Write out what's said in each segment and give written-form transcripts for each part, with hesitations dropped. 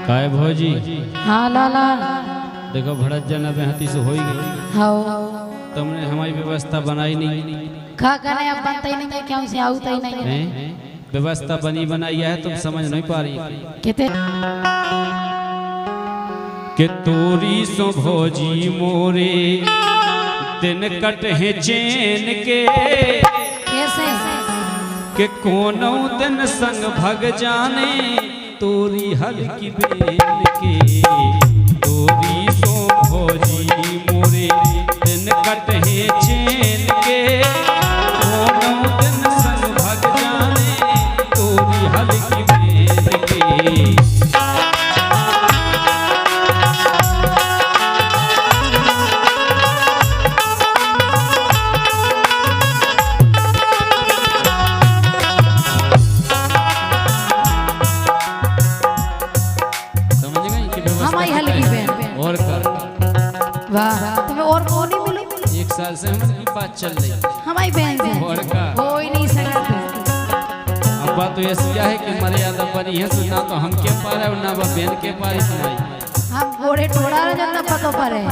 काय भौजी हाँ लाला देखो भड़क जन अब हाथी से हो गई। हाँ तुमने हमारी व्यवस्था बनाई नहीं। खा करने अब बनता ही नहीं है क्यों से आउता ही नहीं है। व्यवस्था बनी बनाई है तुम समझ नहीं पा रही कहते कि तोरी सो भौजी मोरे दिन कट है चैन के कैसे कि कोनो दिन संग भग जाने तोरी हल्की बेन के। तोरी सो भौजी मोरे दिन कट है चैन के कोनो दिन संग भग जाने तोरी हल्की बेन के। वाह तुम्हें और कौन नहीं मिली। 1 साल से हमारी बात चल रही हमारी बहन से और का हो ही नहीं सकते। अब बात तो ऐसी है कि मर्यादा बनी है सुना तो हम के पारे और ना बहन के पारे सुनाई। हम घोड़े टोड़ा रहे जन्ना पतो पर है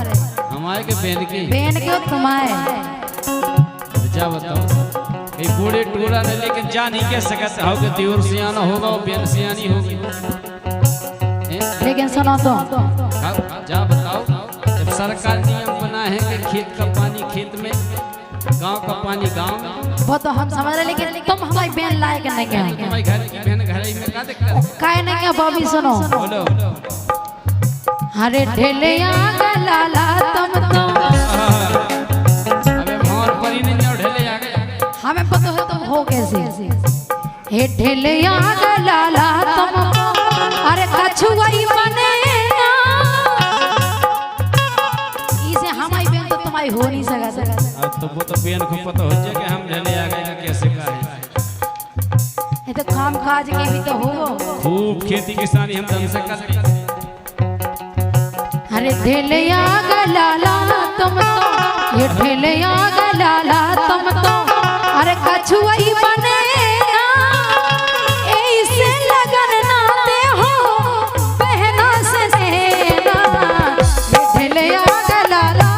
हमारे के बहन के तुम्हारे जा बताओ ये बूढ़े टोरा ने लेकिन जा नहीं कह सकते हो कि देवर सियाना होगा और बहन सियानी होगी। लेकिन सुनो तो जा बताओ जब सरकार नियम बना है कि खेत का पानी खेत में गांव का पानी गांव में वो तो हम समझ रहे लेकिन तुम हमारी बहन लायक नहीं क्या तुम्हारी घर की बहन घर ही में क्या दिक्कत है काहे नहीं क्या बॉबी सुनो बोलो हरे ढेले आगे लाला तुम तो अबे मोर परी नहीं जाओ ढेले आगे हमें पता है तुम हो कैसे हे ढेले आगे लाला तुम अरे कछुआई बने हो नहीं सका अब तो वो तो बेन को पता हो जाए कि हम ढेले आ गए कैसे का है। ये तो काम काज के भी तो हो खूब खेती किसानी हम ढंग से करते। अरे ढेले आ गए लाला तुम तो ये ढेले आ गए लाला तुम तो अरे कछुआई बने ऐसे लगन ना दे हो बहना से देना ये ढेले आ गए लाला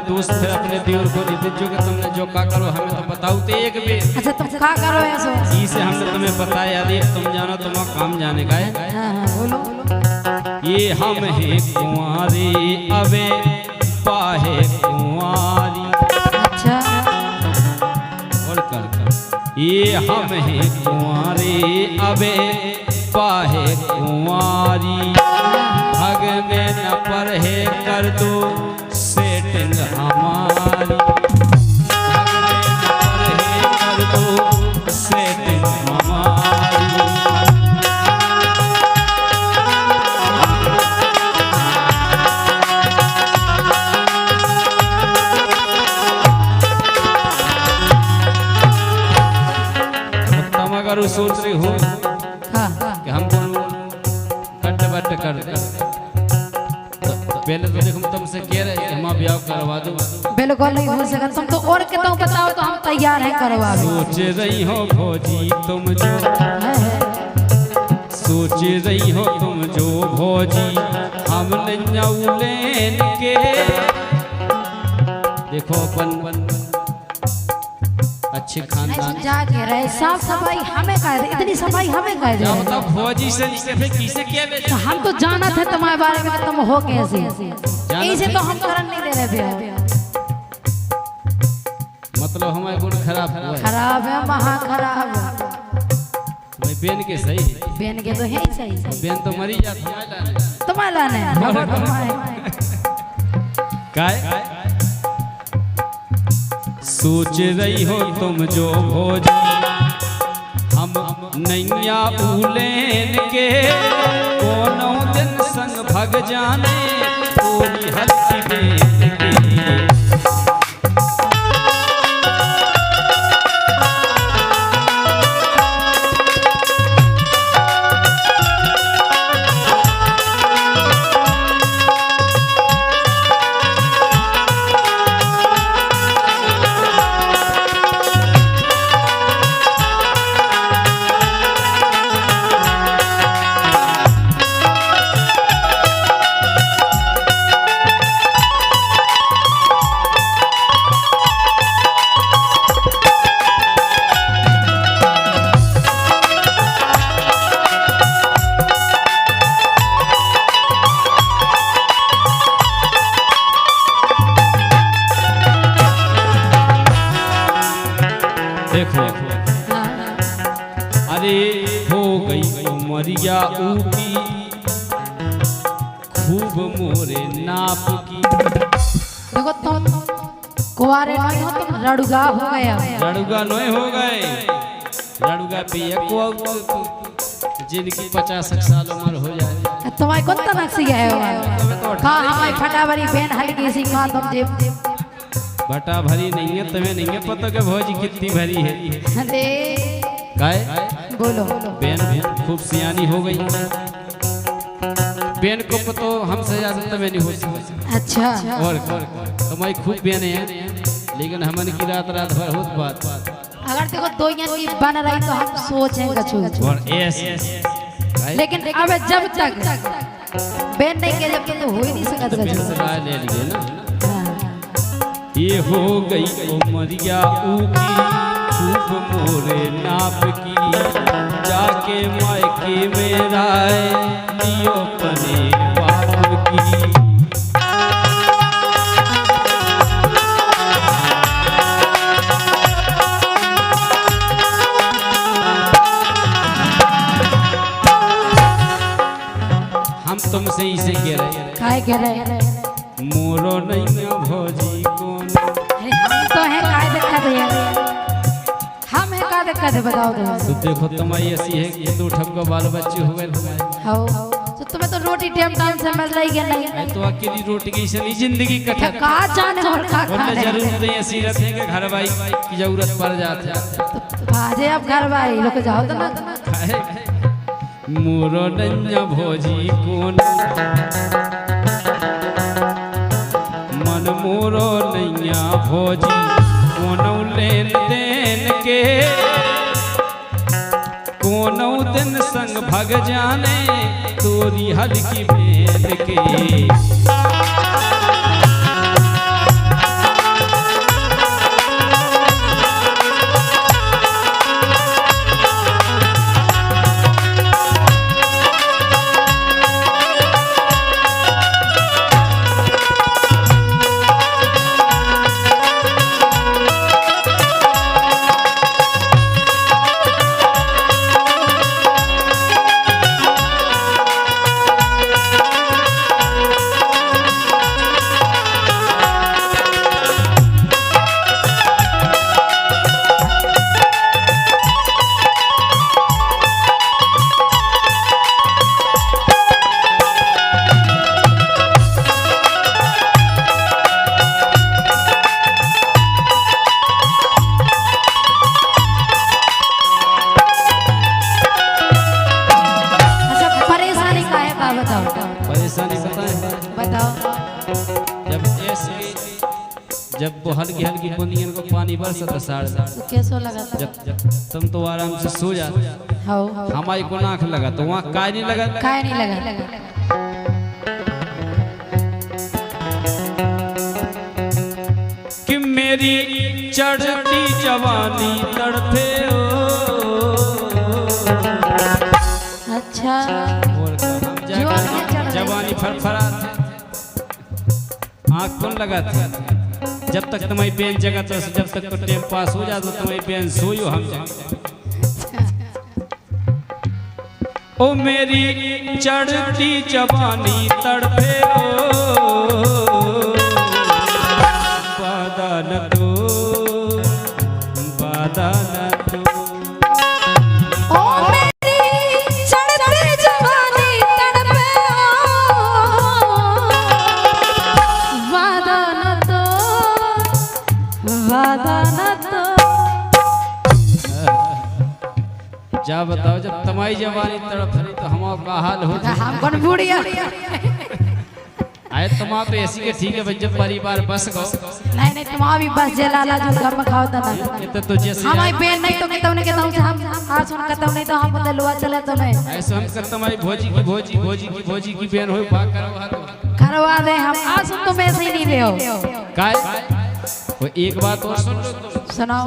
दोस्त फिर अपने देवर को नहीं जो कि तुमने जो का करो हमें तो बताओ तो एक भी। अच्छा तुम का करो ऐसा इसे हमने तुम्हें बताया यदि तुम जानो तुम काम जाने का है। हाँ, बोलो ये हम हैं कुंवारी अबे पाहे कुंवारी। अच्छा और कर ये हम हैं कुंवारी अबे पाहे कुंवारी भगने न पर है कर दो सेटिंग हमारी भगने न पर है कर दो सेटिंग हमारी। तुम अगर सोच रही हो कि हम कट बट कर पहले तो देखो तुमसे कह रहे हैं हम ब्याह करवा दो। बिल्कुल नहीं हो सकता तुम तो और के तो बताओ तो हम तैयार हैं करवा दो। सोच रही हो भौजी तुम जो सोच रही हो तुम जो भौजी हम लेन के देखो अपन अच्छे खानदान जाके रहे साफ सफाई हमें कह दे इतनी सफाई हमें कह दे मतलब फौजी से किसे क्या हम तो जाना थे तुम्हारे बारे में तुम हो कैसे ऐसे तो हम करन नहीं दे रहे मतलब हमारे गुण खराब है महा खराब है भाई बेन के सही बेन के तो है ही सही बेन तो मरी जाती तुम्हारे लाने काय सोच रही हो तुम जो भौजी हम नैया उलेन के कोनो दिन संग भग जाने पूरी हल्की बेन के। अरे हो गई उमरिया ऊटी खूब मोरे नाप की। देखो तुम कुआरे नहीं हो, तुम रड़ुगा हो गया। रड़ुगा नहीं हो गए, रड़ुगा पे जिनकी 50 साल उम्र हो जाए। तुम्हारे कौन तनक सी है कहाँ हमारी फटावरी बहन हल्की सी कहाँ तुम जेब बटा भरी नहीं है, तुम्हें नहीं है पता कि भौजी कितनी भरी है। अरे गाय बोलो बहन खूब सियानी हो गई। बहन को पतो हमसे ज्यादा तुम्हें नहीं हो सकता। अच्छा और तुम्हारी खूब बहन है, लेकिन हमन की रात रात भर होत बात। अगर देखो दो की बन रही तो हम सोचेंगे कछु। और ऐसे लेकिन अब जब तक बहन नहीं के जब तो हो ही नहीं सकता तो कछु। सलाह ले लिए ना। ये हो गई उमरिया ऊकी खूब मोरे नाप की, जाके मायके में राय लियो अपने बाप की। हम तुमसे इसे कह रहे काहे कह रहे मोरो नहीं भौजी कौन। हम तो है काहे दिक्कत है, हम है का दिक्कत है बताओ तो देखो तुम्हारी ऐसी है कि दो ठप का बाल बच्चे हो गए तुम्हारे। हो तो तुम्हें तो रोटी टाइम टाइम से मिल रही है नहीं तो अकेली रोटी की सनी जिंदगी कथा का जाने और का वरना खाने जरूरत नहीं ऐसी रहते कि घर भाई की जरूरत पड़ जाती। भाजे अब घर भाई लोग जाओ तो ना मोरो नन्या भौजी कौन मन मोरो नैया भौजी कोनो लेन देन के, कोनो दिन संग भग जाने तोरी हल्की बेन के। परेशानी बताओ। जब वो हल्की हल्की बूंदियों को पानी बरसता साढ़ तो कैसो लगा था? जब तुम तो आराम से सो जाते हो हमारी को आँख लगा तो वहाँ काय नहीं लगा। काय नहीं लगा कि मेरी चढ़ती जवानी तड़पे हो। अच्छा और हम जाकर जवानी फरफरा आँख कौन लगाते जब तक तुम्हारी बेन जगह तो जब तक तो टाइम पास हो जाता तुम्हारी बेन सोयो हम जाते। ओ मेरी चढ़ती जवानी तड़पे हो बादल तो बादल तो। ओ मेरी चढ़ती जवानी तड़पे वादा न तो वादा न तो। जा बताओ जब तुम्हारी जवानी तड़प रही तो हमारा का हाल हो हम कौन बुढ़िया आए तुम तो ऐसी के ठीक है भाई जब परिवार बस गो नहीं नहीं तुम अभी बस जलाला जो घर में खाओ तना ये तो जैसे हमारी बहन नहीं तो कहता उन्हें कहता हूँ हम आज सुन कहता नहीं तो हम बदलवा चले तो मैं ऐसे हम कर तुम्हारी भोजी की बहन हो भाग करवा दो करवा दे हम आज सुन तुम ऐसे ही नहीं ले हो काय वो एक बात और सुन लो तुम सुनाओ।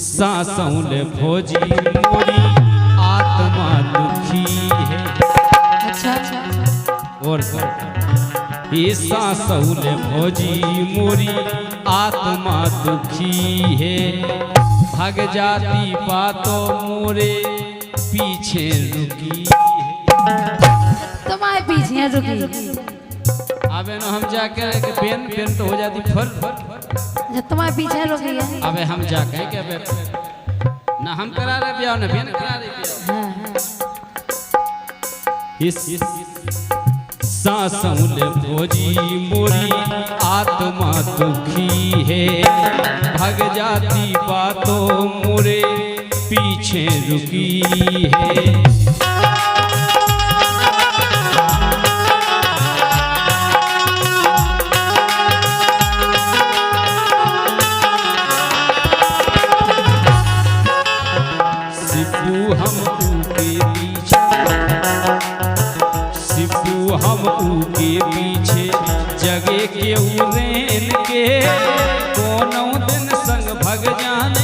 सांसों ले भोजी मोरी आत्मा दुखी है। अच्छा और ये सांसों ले भोजी मोरी आत्मा दुखी है। भाग जाती बातों मोरे पीछे रुकी। तुम्हारे पीछे रुकी। अबे न हम जाके पेन पेन तो हो जाती फर। अच्छा तुम्हारे पीछे रुकी है। अबे हम जाके के अबे ना हम करा रहे ब्याह ना बेन करा रहे ब्याह। इस सांसों ले भोजी मोरी आत्मा दुखी है, भाग जाती बातों मोरे पीछे रुकी है। हम ऊके पीछे जगे के उरेन के कोनो दिन संग भग जाने